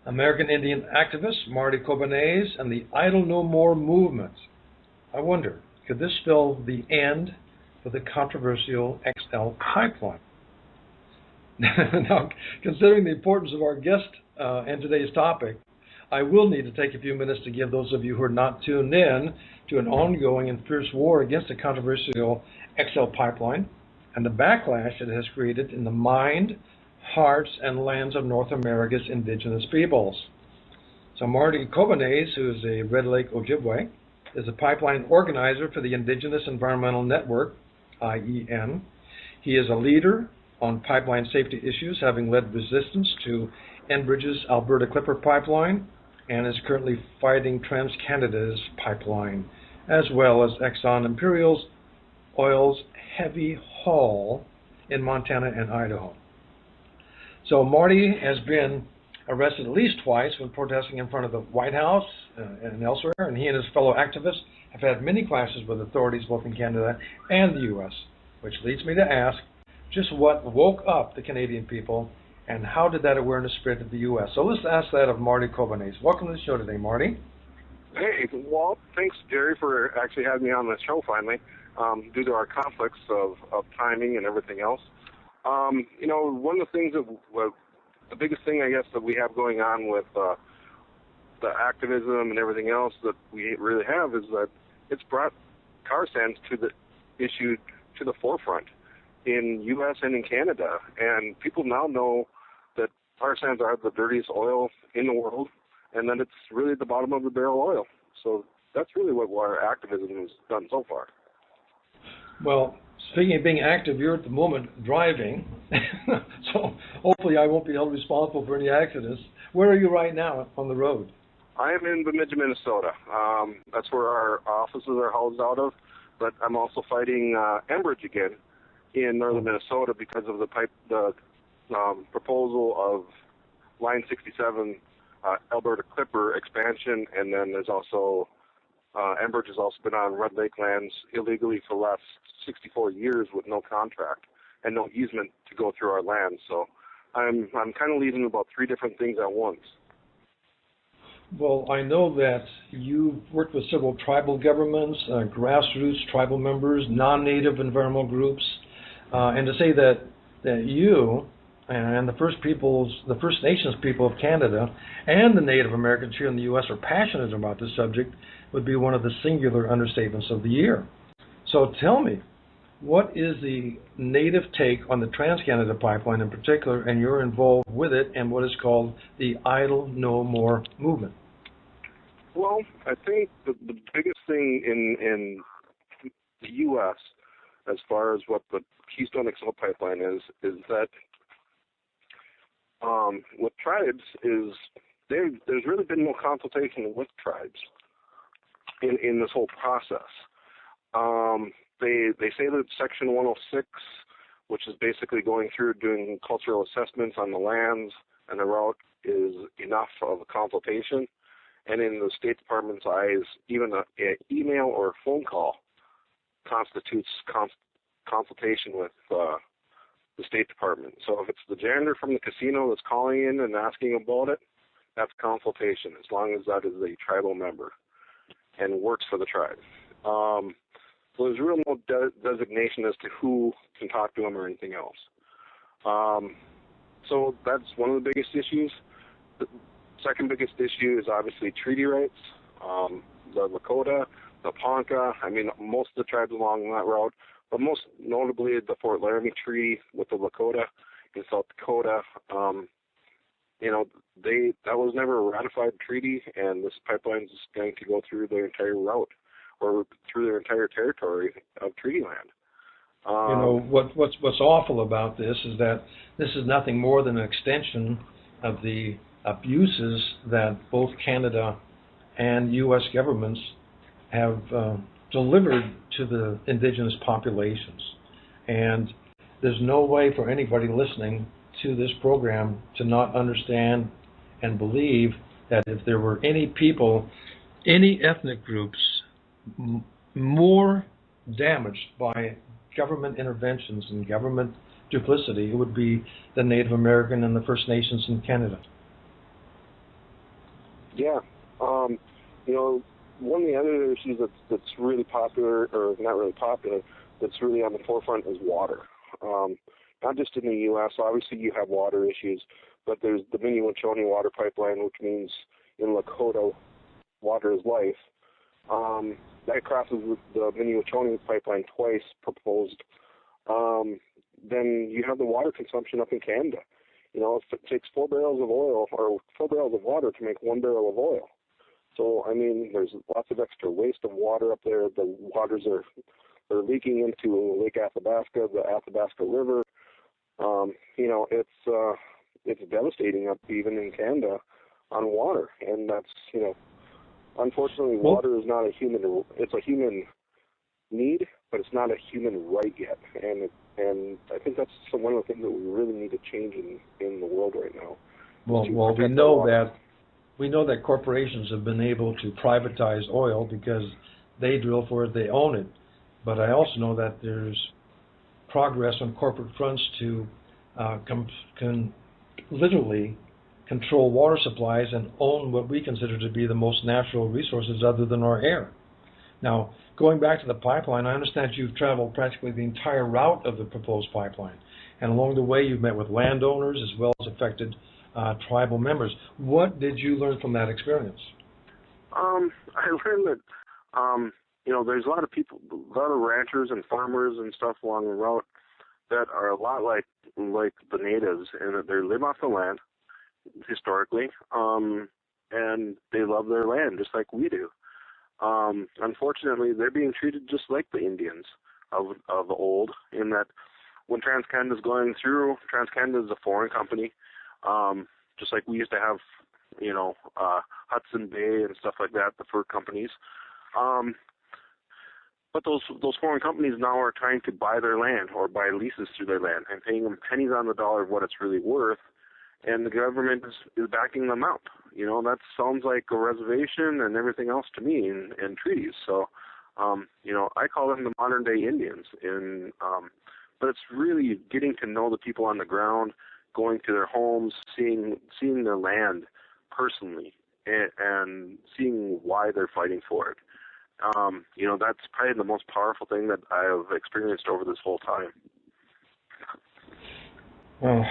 American Indian activist Marty Cobenais and the Idle No More movement. I wonder, could this spell the end for the controversial XL pipeline? Now, considering the importance of our guest and today's topic, I will need to take a few minutes to give those of you who are not tuned in to an ongoing and fierce war against the controversial XL pipeline and the backlash it has created in the mind, hearts, and lands of North America's indigenous peoples. So Marty Cobenais, who is a Red Lake Ojibwe, is a pipeline organizer for the Indigenous Environmental Network, IEN. He is a leader on pipeline safety issues, having led resistance to Enbridge's Alberta Clipper pipeline, and is currently fighting TranCanada's pipeline, as well as Exxon Imperial's oil's heavy haul in Montana and Idaho. So Marty has been arrested at least twice when protesting in front of the White House and elsewhere, and he and his fellow activists have had many clashes with authorities both in Canada and the U.S., which leads me to ask just what woke up the Canadian people and how did that awareness spread to the U.S.? So let's ask that of Marty Cobenais. Welcome to the show today, Marty. Hey, Walt. Thanks, Jerry, for actually having me on the show finally, due to our conflicts of timing and everything else. One of the things the biggest thing, I guess, that we have going on with the activism and everything else that we really have is that it's brought tar sands to the forefront in U.S. and in Canada. And people now know that tar sands are the dirtiest oil in the world and that it's really the bottom of the barrel oil. So that's really what our activism has done so far. Well, speaking of being active, you're at the moment driving, so hopefully I won't be held responsible for any accidents. Where are you right now on the road? I am in Bemidji, Minnesota. That's where our offices are housed out of, but I'm also fighting Enbridge again in northern Minnesota because of the proposal of Line 67 Alberta Clipper expansion, and then there's also Enbridge has also been on Red Lake lands illegally for the last 64 years with no contract and no easement to go through our land. So I'm kind of leading about three different things at once. Well, I know that you worked with several tribal governments, grassroots tribal members, non-native environmental groups, and to say that you and the First Nations people of Canada and the Native Americans here in the U.S. are passionate about this subject would be one of the singular understatements of the year. So tell me, what is the Native take on the TranCanada pipeline in particular, and you're involved with it and what is called the Idle No More movement? Well, I think the biggest thing in the U.S. as far as what the Keystone XL pipeline is that with tribes is there's really been no consultation with tribes in this whole process. They say that Section 106, which is basically going through doing cultural assessments on the lands and the route, is enough of a consultation. And in the State Department's eyes, even an email or a phone call constitutes consultation with the State Department. So if it's the janitor from the casino that's calling in and asking about it, that's consultation, as long as that is a tribal member and works for the tribe. So there's really no designation as to who can talk to them or anything else. So that's one of the biggest issues. The second biggest issue is obviously treaty rights. The Lakota, the Ponca, most of the tribes along that route, but most notably the Fort Laramie Treaty with the Lakota in South Dakota. That was never a ratified treaty, and this pipeline is going to go through their entire route or through their entire territory of treaty land. What's awful about this is that this is nothing more than an extension of the abuses that both Canada and U.S. governments have delivered to the indigenous populations. And there's no way for anybody listening to this program to not understand and believe that if there were any people, any ethnic groups more damaged by government interventions and government duplicity, it would be the Native American and the First Nations in Canada. Yeah. You know, one of the other issues that's really popular, or not really popular, that's really on the forefront is water. Not just in the U.S. Obviously, you have water issues, but there's the Mini-Wachoni water pipeline, which means in Lakota, water is life. That crosses the Mini-Wachoni pipeline twice proposed. Then you have the water consumption up in Canada. You know, if it takes 4 barrels of oil or 4 barrels of water to make 1 barrel of oil. So, I mean, there's lots of extra waste of water up there. The waters are leaking into Lake Athabasca, the Athabasca River. You know, it's devastating up even in Canada on water, and that's, you know, unfortunately, water is not a human. It's a human need, but it's not a human right yet, and I think that's one of the things that we really need to change in the world right now. Well, we know that corporations have been able to privatize oil because they drill for it, they own it. But I also know that there's progress on corporate fronts to can literally control water supplies and own what we consider to be the most natural resources other than our air. Now, going back to the pipeline, I understand you've traveled practically the entire route of the proposed pipeline. And along the way, you've met with landowners as well as affected tribal members. What did you learn from that experience? I learned that, you know, there's a lot of people, a lot of ranchers and farmers and stuff along the route that are a lot like the natives, and that they live off the land historically, and they love their land just like we do. Unfortunately, they're being treated just like the Indians of old, in that when TranCanada is going through, TranCanada is a foreign company, just like we used to have, you know, Hudson Bay and stuff like that, the fur companies. But those foreign companies now are trying to buy their land or buy leases through their land and paying them pennies on the dollar of what it's really worth, and the government is backing them out. You know, that sounds like a reservation and everything else to me in treaties. So, you know, I call them the modern-day Indians. But it's really getting to know the people on the ground, going to their homes, seeing their land personally, and seeing why they're fighting for it. You know, that's probably the most powerful thing that I've experienced over this whole time. Well,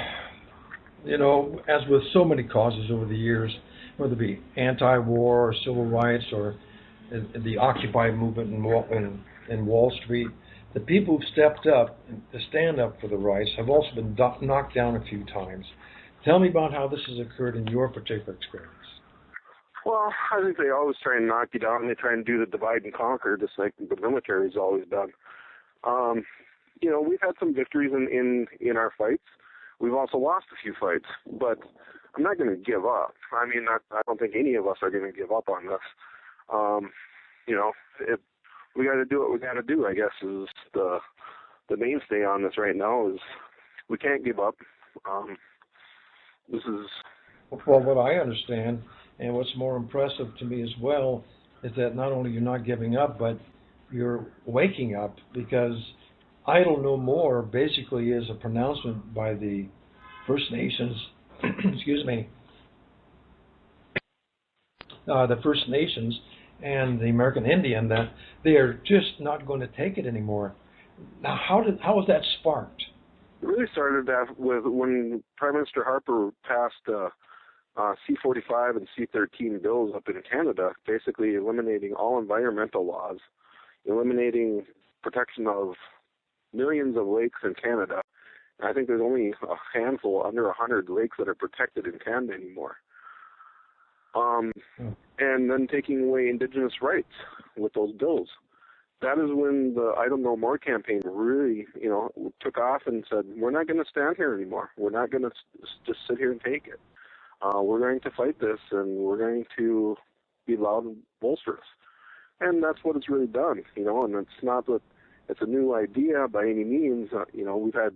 you know, as with so many causes over the years, whether it be anti-war or civil rights or the Occupy movement in Wall Street, the people who've stepped up to stand up for the rights have also been knocked down a few times. Tell me about how this has occurred in your particular experience. Well, I think they always try and knock you down, and they try and do the divide and conquer, just like the military's always done. You know, we've had some victories in our fights. We've also lost a few fights, but I'm not going to give up. I mean, I don't think any of us are going to give up on this. You know, we got to do what we got to do, I guess, is the mainstay on this right now. Is we can't give up. This is... Well, what I understand, and what's more impressive to me as well, is that not only you're not giving up, but you're waking up, because Idle No More basically is a pronouncement by the First Nations, excuse me, the First Nations and the American Indian, that they are just not going to take it anymore. Now, how was that sparked? It really started with when Prime Minister Harper passed C-45 and C-13 bills up in Canada, basically eliminating all environmental laws, eliminating protection of millions of lakes in Canada. I think there's only a handful, under 100 lakes that are protected in Canada anymore. And then taking away Indigenous rights with those bills. That is when the Idle No More campaign really, you know, took off and said, we're not going to stand here anymore. We're not going to just sit here and take it. We're going to fight this, and we're going to be loud and boisterous. And that's what it's really done, you know, and it's not that it's a new idea by any means. You know, we've had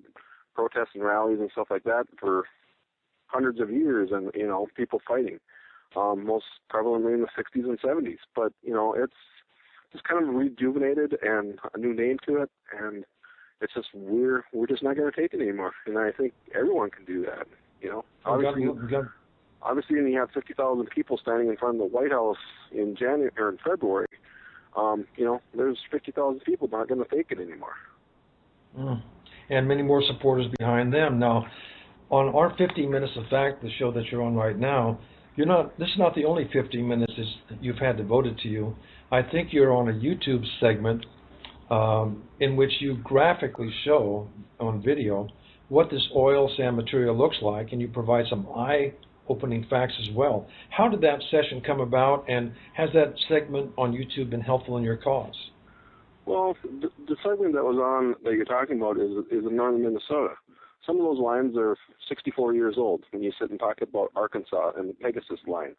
protests and rallies and stuff like that for hundreds of years, and, you know, people fighting, most prevalently in the 60s and 70s. But, you know, it's just kind of rejuvenated and a new name to it, and it's just we're just not going to take it anymore. And I think everyone can do that, you know. obviously, when you have 50,000 people standing in front of the White House in January or in February, there's 50,000 people not going to take it anymore. And many more supporters behind them. Now, on our 15 Minutes of Fact, the show that you're on right now, this is not the only 15 minutes you've had devoted to you. I think you're on a YouTube segment in which you graphically show on video what this oil sand material looks like, and you provide some eye-opening facts as well. How did that session come about, and has that segment on YouTube been helpful in your cause? Well, the segment that you're talking about is in northern Minnesota. Some of those lines are 64 years old when you sit and talk about Arkansas and the Pegasus line.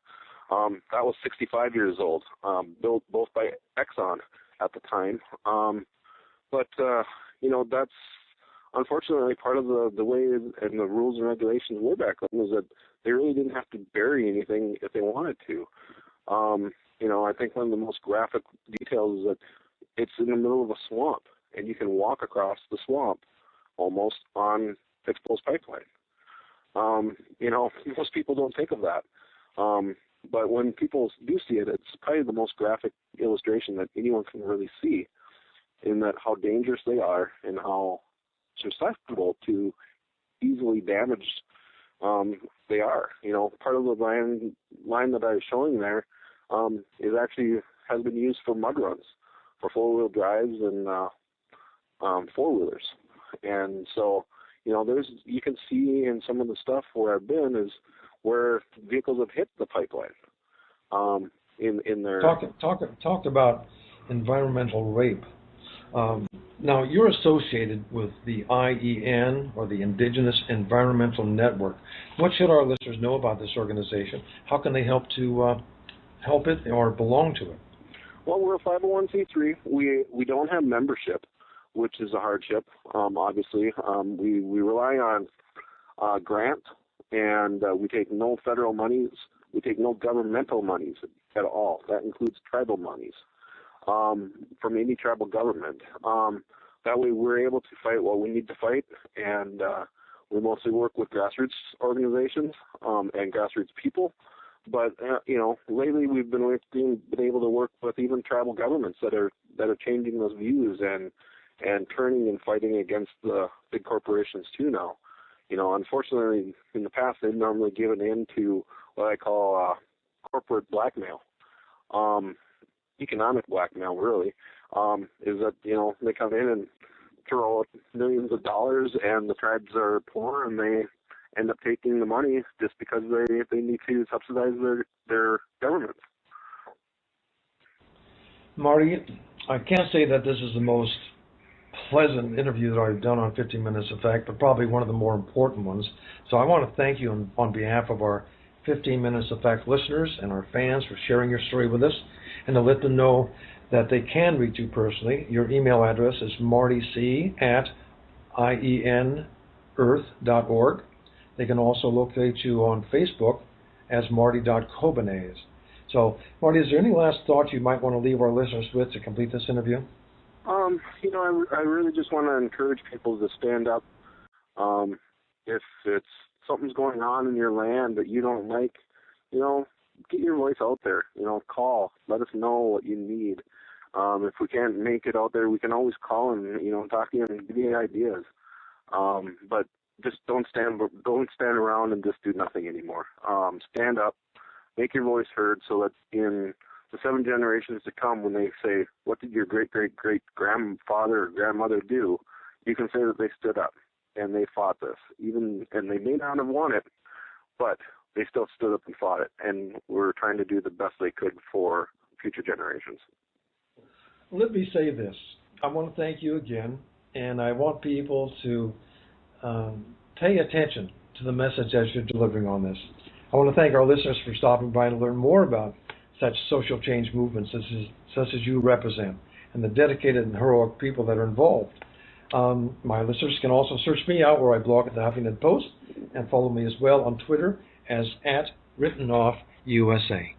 That was 65 years old, built both by Exxon at the time. That's unfortunately part of the way and the rules and regulations were back then, was that they really didn't have to bury anything if they wanted to. I think one of the most graphic details is that it's in the middle of a swamp, and you can walk across the swamp almost on exposed pipeline. Most people don't think of that. But when people do see it, it's probably the most graphic illustration that anyone can really see, in that how dangerous they are and how susceptible to easily damaged they are. Part of the line that I was showing there has been used for mud runs, for four-wheel drives and four-wheelers. And so, you can see in some of the stuff where I've been is where vehicles have hit the pipeline. In their talked about environmental rape. Now, you're associated with the IEN, or the Indigenous Environmental Network. What should our listeners know about this organization? How can they help it or belong to it? Well, we're a 501c3. We don't have membership, which is a hardship, obviously. We rely on grant, and we take no federal monies. We take no governmental monies at all. That includes tribal monies from any tribal government. That way we're able to fight what we need to fight, and we mostly work with grassroots organizations and grassroots people. But lately we've been able to work with even tribal governments that are changing those views and turning and fighting against the big corporations too now. Unfortunately, in the past they've normally given in to what I call corporate blackmail, economic blackmail, really. Is that they come in and throw out millions of dollars, and the tribes are poor, and they end up taking the money just because they need to subsidize their governments. Marty, I can't say that this is the most pleasant interview that I've done on 15 Minutes of Fact, but probably one of the more important ones. So I want to thank you on behalf of our 15 Minutes of Fact listeners and our fans for sharing your story with us, and to let them know that they can reach you personally. Your email address is martyc@ienearth.org. They can also locate you on Facebook as Marty.Cobenais. So, Marty, is there any last thoughts you might want to leave our listeners with to complete this interview? I really just want to encourage people to stand up. If it's something's going on in your land that you don't like, get your voice out there. Call. Let us know what you need. If we can't make it out there, we can always call and talk to you and give you ideas. But just don't stand around and just do nothing anymore. Stand up, make your voice heard, so that in the 7 generations to come, when they say, "What did your great-great-great-grandfather or grandmother do?" you can say that they stood up and they fought this. And they may not have won it, but they still stood up and fought it, and were trying to do the best they could for future generations. Let me say this. I want to thank you again, and I want people to pay attention to the message that you're delivering on this. I want to thank our listeners for stopping by to learn more about such social change movements such as you represent, and the dedicated and heroic people that are involved. My listeners can also search me out where I blog at the Huffington Post, and follow me as well on Twitter as @WrittenOffUSA.